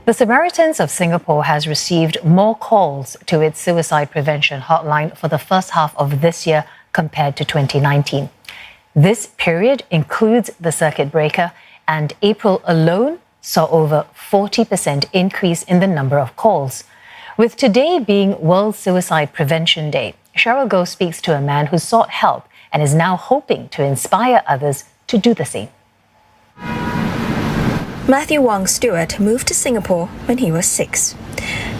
The Samaritans of Singapore has received more calls to its suicide prevention hotline for the first half of this year compared to 2019. This period includes the circuit breaker, and April alone saw over 40% increase in the number of calls. With today being World Suicide Prevention Day, Cheryl Goh speaks to a man who sought help and is now hoping to inspire others to do the same. Matthew Wong-Stewart moved to Singapore when he was 6.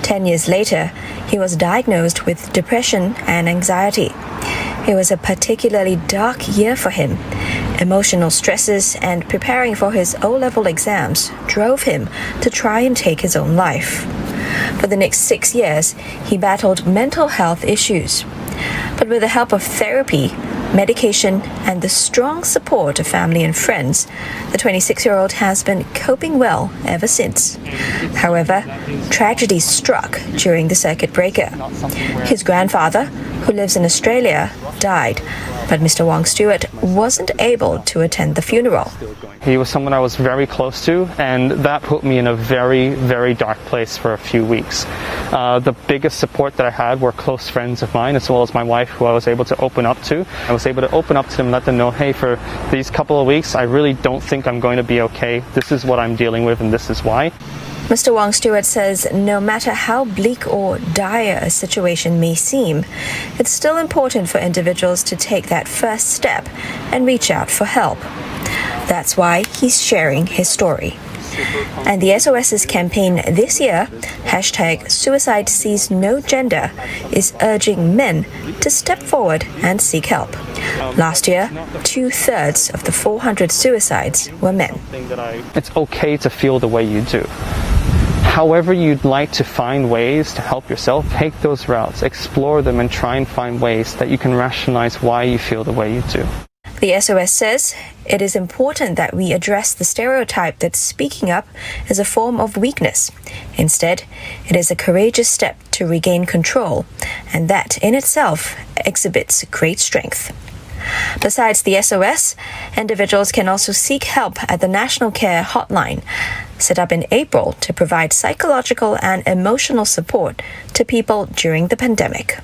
10 years later, he was diagnosed with depression and anxiety. It was a particularly dark year for him. Emotional stresses and preparing for his O-level exams drove him to try and take his own life. For the next 6 years, he battled mental health issues. But with the help of therapy, medication, and the strong support of family and friends, the 26-year-old has been coping well ever since. However, tragedy struck during the circuit breaker. His grandfather, who lives in Australia, died, but Mr. Wong-Stewart wasn't able to attend the funeral. He was someone I was very close to, and that put me in a very, very dark place for a few weeks. The biggest support that I had were close friends of mine, as well as my wife, who I was able to open up to. I was able to open up to them and let them know, hey, for these couple of weeks, I really don't think I'm going to be okay. This is what I'm dealing with, and this is why. Mr. Wong-Stewart says no matter how bleak or dire a situation may seem, it's still important for individuals to take that first step and reach out for help. That's why he's sharing his story. And the SOS's campaign this year, #SuicideSeesNoGender, is urging men to step forward and seek help. Last year, 2/3 of the 400 suicides were men. It's okay to feel the way you do. However you'd like to find ways to help yourself, take those routes, explore them, and try and find ways that you can rationalize why you feel the way you do. The SOS says it is important that we address the stereotype that speaking up is a form of weakness. Instead, it is a courageous step to regain control, and that in itself exhibits great strength. Besides the SOS, individuals can also seek help at the National Care Hotline, set up in April to provide psychological and emotional support to people during the pandemic.